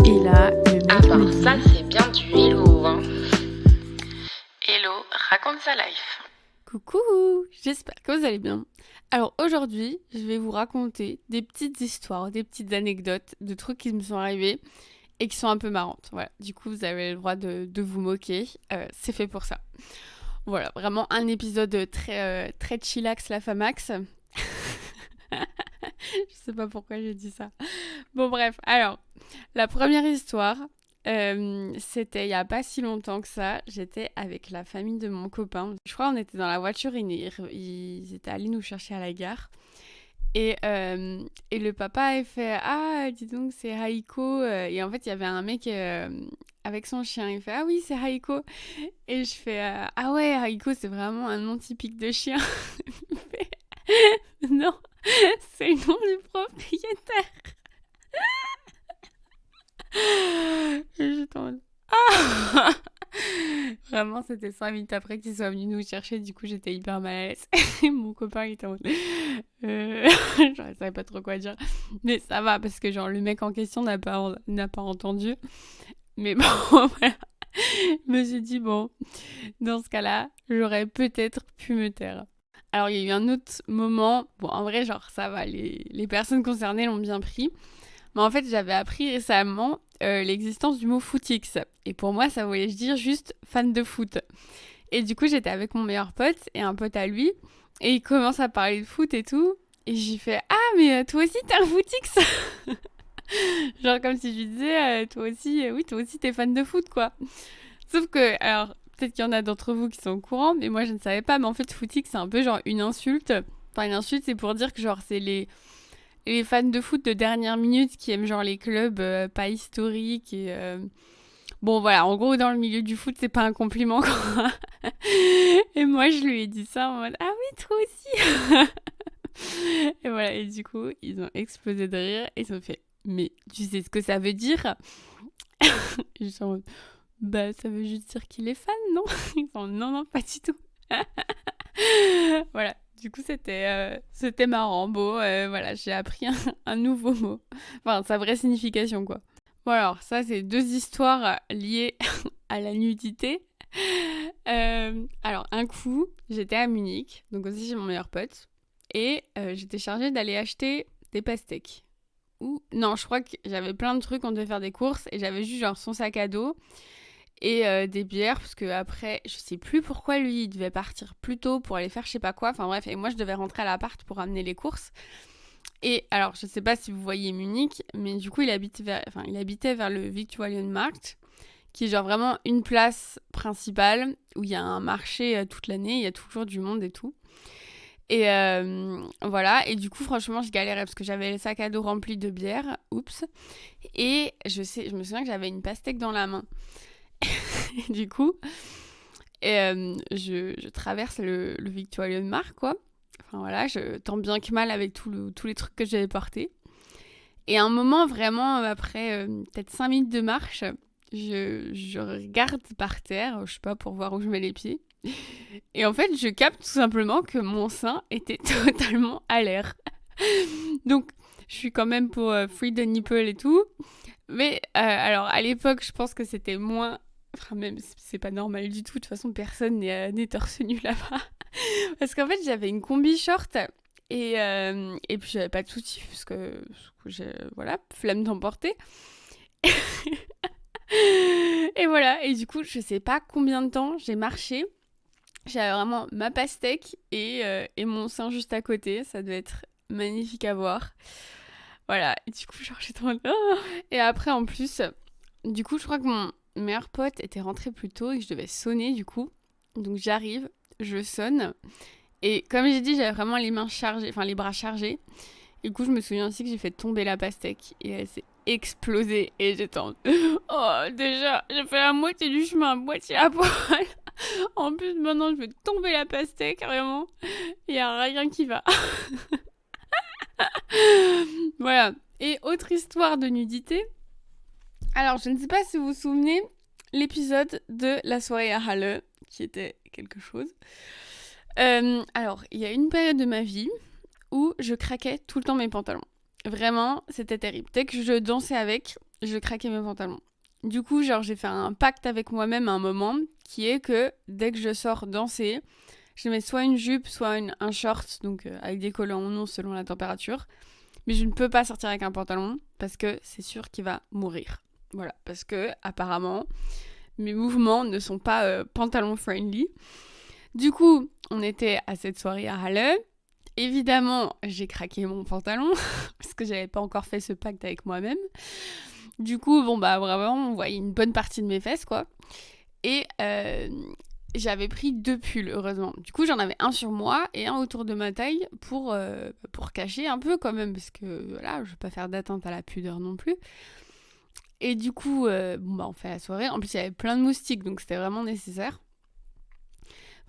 Et là, le mec part me dit... ça, c'est bien du hello, hein. Hello, raconte sa life. Coucou, j'espère que vous allez bien. Alors aujourd'hui, je vais vous raconter des petites histoires, des petites anecdotes de trucs qui me sont arrivés et qui sont un peu marrantes. Voilà, du coup, vous avez le droit de vous moquer, c'est fait pour ça. Voilà, vraiment un épisode très chillax la famax. Je sais pas pourquoi j'ai dit ça. Bon bref, alors, la première histoire, c'était il y a pas si longtemps que ça. J'étais avec la famille de mon copain. Je crois qu'on était dans la voiture, ils étaient allés nous chercher à la gare. Et le papa a fait « Ah, dis donc, c'est Haïko. » Et en fait, il y avait un mec avec son chien. Il fait « Ah oui, c'est Haïko. » Et je fais « Ah ouais, Haïko, c'est vraiment un nom typique de chien. » Il fait « Non, c'est le nom du propriétaire. » Et j'étais en mode Ah Vraiment, c'était 5 minutes après qu'ils soient venus nous chercher. Du coup, j'étais hyper mal à l'aise. Et mon copain, il était en mode genre, il savait pas trop quoi dire. Mais ça va, parce que genre, le mec en question n'a pas entendu. Mais bon, voilà. Je me suis dit, bon, dans ce cas-là, j'aurais peut-être pu me taire. Alors, il y a eu un autre moment. Bon, en vrai, genre, ça va. Les personnes concernées l'ont bien pris. Mais en fait, j'avais appris récemment l'existence du mot footix. Et pour moi, ça voulait dire juste fan de foot. Et du coup, j'étais avec mon meilleur pote et un pote à lui. Et il commence à parler de foot et tout. Et j'y fais « Ah, mais toi aussi, t'es un footix !» Genre comme si je lui disais toi aussi, t'es fan de foot, quoi. Sauf que, alors, peut-être qu'il y en a d'entre vous qui sont au courant, mais moi, je ne savais pas. Mais en fait, footix, c'est un peu genre une insulte. Enfin, une insulte, c'est pour dire que genre, c'est les fans de foot de dernière minute qui aiment genre les clubs pas historiques et bon voilà, en gros dans le milieu du foot c'est pas un compliment quoi. Et moi je lui ai dit ça en mode ah oui toi aussi. Et voilà, et du coup ils ont explosé de rire et ils ont fait mais tu sais ce que ça veut dire? Et je suis en mode bah ça veut juste dire qu'il est fan, non? Ils sont non pas du tout. Voilà, du coup c'était marrant, beau, voilà, j'ai appris un nouveau mot, enfin sa vraie signification quoi. Bon alors ça c'est deux histoires liées à la nudité. Alors un coup j'étais à Munich, donc aussi chez mon meilleur pote, et j'étais chargée d'aller acheter des pastèques. Ou non, je crois que j'avais plein de trucs, on devait faire des courses, et j'avais juste genre son sac à dos et des bières, parce que après je sais plus pourquoi lui il devait partir plus tôt pour aller faire je sais pas quoi, enfin bref, et moi je devais rentrer à l'appart pour amener les courses. Et alors je sais pas si vous voyez Munich, mais du coup il habitait vers le Viktualienmarkt, qui est genre vraiment une place principale où il y a un marché toute l'année, il y a toujours du monde et tout. Et voilà, et du coup franchement je galérais parce que j'avais le sac à dos rempli de bière, oups, et je me souviens que j'avais une pastèque dans la main. Du coup, je traverse le Viktualienmarkt, quoi. Enfin voilà, tant bien que mal avec tous les trucs que j'avais portés. Et à un moment, vraiment, après peut-être 5 minutes de marche, je regarde par terre, je sais pas, pour voir où je mets les pieds. Et en fait, je capte tout simplement que mon sein était totalement à l'air. Donc, je suis quand même pour free the nipple et tout. Mais alors, à l'époque, je pense que c'était moins... Enfin, même, c'est pas normal du tout. De toute façon, personne n'est torse nu là-bas. Parce qu'en fait, j'avais une combi short et puis j'avais pas de soutif parce que voilà, flemme d'emporter. Et voilà, et du coup, je sais pas combien de temps j'ai marché. J'avais vraiment ma pastèque et mon sein juste à côté. Ça devait être magnifique à voir. Voilà, et du coup, genre, j'étais en... Oh. Et après, en plus, du coup, je crois que mon meilleur pote était rentré plus tôt et que je devais sonner, du coup. Donc, j'arrive, je sonne. Et comme j'ai dit, j'avais vraiment les mains chargées, enfin, les bras chargés. Du coup, je me souviens aussi que j'ai fait tomber la pastèque et elle s'est explosée. Et j'étais en... Oh, déjà, j'ai fait la moitié du chemin, moitié à poil. En plus, maintenant, je vais tomber la pastèque, vraiment. Il n'y a rien qui va. Voilà. Et autre histoire de nudité. Alors, je ne sais pas si vous vous souvenez, l'épisode de la soirée à Halle, qui était quelque chose. Alors, il y a une période de ma vie où je craquais tout le temps mes pantalons. Vraiment, c'était terrible. Dès que je dansais avec, je craquais mes pantalons. Du coup, genre, j'ai fait un pacte avec moi-même à un moment, qui est que dès que je sors danser, je mets soit une jupe, soit un short, donc avec des collants ou non selon la température. Mais je ne peux pas sortir avec un pantalon parce que c'est sûr qu'il va mourir. Voilà, parce que apparemment, mes mouvements ne sont pas pantalon friendly. Du coup, on était à cette soirée à Halle. Évidemment, j'ai craqué mon pantalon parce que j'avais pas encore fait ce pacte avec moi-même. Du coup, bon bah vraiment, on voyait une bonne partie de mes fesses, quoi. Et j'avais pris 2 pulls, heureusement. Du coup, j'en avais un sur moi et un autour de ma taille pour cacher un peu quand même, parce que voilà, je veux pas faire d'atteinte à la pudeur non plus. Et du coup, bon bah on fait la soirée. En plus, il y avait plein de moustiques, donc c'était vraiment nécessaire.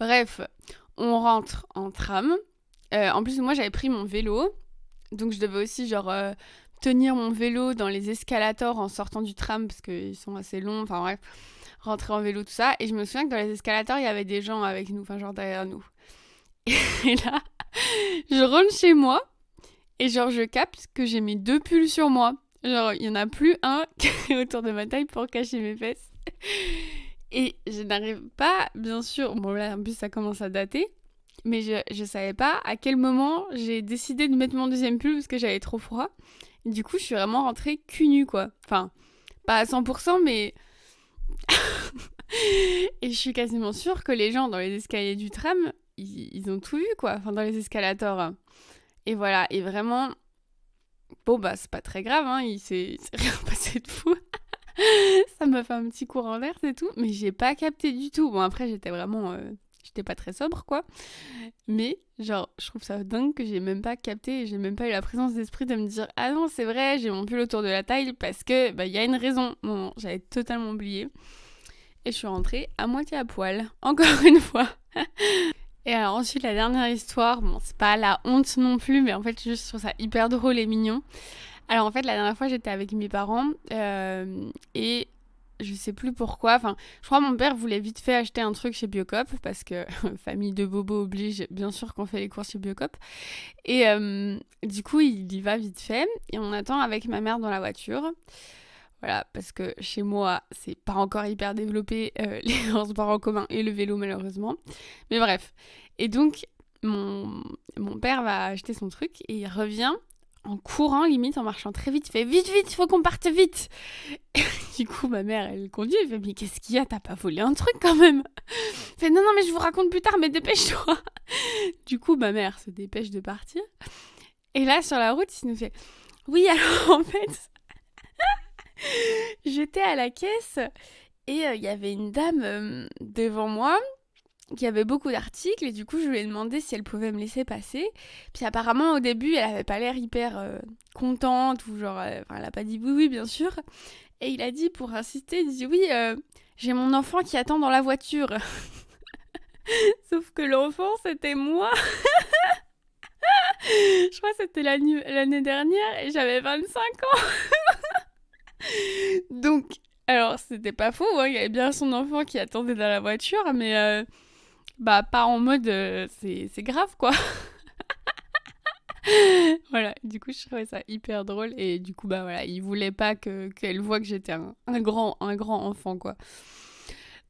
Bref, on rentre en tram. En plus, moi, j'avais pris mon vélo, donc je devais aussi genre tenir mon vélo dans les escalators en sortant du tram parce qu'ils sont assez longs. Enfin bref, rentrer en vélo, tout ça. Et je me souviens que dans les escalators, il y avait des gens avec nous, enfin genre derrière nous. Et là, je rentre chez moi et genre je capte que j'ai mes 2 pulls sur moi. Genre, il n'y en a plus un qui est autour de ma taille pour cacher mes fesses. Et je n'arrive pas, bien sûr, bon là en plus ça commence à dater, mais je savais pas à quel moment j'ai décidé de mettre mon deuxième pull parce que j'avais trop froid. Et du coup, je suis vraiment rentrée cul nu, quoi. Enfin, pas à 100%, mais... Et je suis quasiment sûre que les gens dans les escaliers du tram, ils ont tout vu, quoi. Enfin, dans les escalators. Et voilà, et vraiment... Bon, bah, c'est pas très grave, hein, il s'est rien passé de fou. Ça m'a fait un petit courant d'air, c'est tout. Mais j'ai pas capté du tout. Bon, après, j'étais vraiment... J'étais pas très sobre, quoi. Mais, genre, je trouve ça dingue que j'ai même pas capté, j'ai même pas eu la présence d'esprit de me dire « Ah non, c'est vrai, j'ai mon pull autour de la taille parce que, bah, y a une raison. » Non, j'avais totalement oublié. Et je suis rentrée à moitié à poil, encore une fois. Et alors ensuite, la dernière histoire, bon, c'est pas la honte non plus, mais en fait, je trouve ça hyper drôle et mignon. Alors en fait, la dernière fois, j'étais avec mes parents et je sais plus pourquoi. Enfin, je crois que mon père voulait vite fait acheter un truc chez Biocop parce que famille de bobos oblige, bien sûr qu'on fait les courses chez Biocop. Et du coup, il y va vite fait et on attend avec ma mère dans la voiture. Voilà, parce que chez moi, c'est pas encore hyper développé les transports en commun et le vélo malheureusement. Mais bref. Et donc, mon père va acheter son truc et il revient en courant, limite en marchant très vite. Il fait vite, il faut qu'on parte vite. Et du coup, ma mère, elle conduit. Elle fait mais qu'est-ce qu'il y a? T'as pas volé un truc quand même? Elle fait non, mais je vous raconte plus tard, mais dépêche-toi. Du coup, ma mère se dépêche de partir. Et là, sur la route, il nous fait oui, alors en fait, j'étais à la caisse et il y avait une dame devant moi qui avait beaucoup d'articles et du coup je lui ai demandé si elle pouvait me laisser passer. Puis apparemment au début elle avait pas l'air hyper contente ou genre elle a pas dit oui bien sûr. Et il a dit pour insister, il dit oui j'ai mon enfant qui attend dans la voiture. Sauf que l'enfant c'était moi. Je crois que c'était l'année dernière et j'avais 25 ans. Donc alors c'était pas faux, hein, il y avait bien son enfant qui attendait dans la voiture mais bah pas en mode c'est grave quoi. Voilà, du coup je trouvais ça hyper drôle et du coup bah voilà, il voulait pas qu'elle voie que j'étais un grand enfant quoi.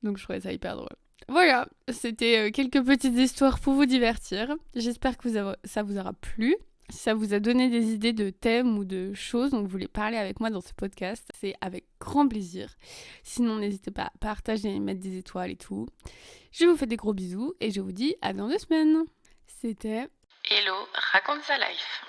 Donc je trouvais ça hyper drôle. Voilà, c'était quelques petites histoires pour vous divertir. J'espère que ça vous aura plu. Si ça vous a donné des idées de thèmes ou de choses dont vous voulez parler avec moi dans ce podcast, c'est avec grand plaisir. Sinon, n'hésitez pas à partager et mettre des étoiles et tout. Je vous fais des gros bisous et je vous dis à dans 2 semaines. C'était Hello, raconte sa life.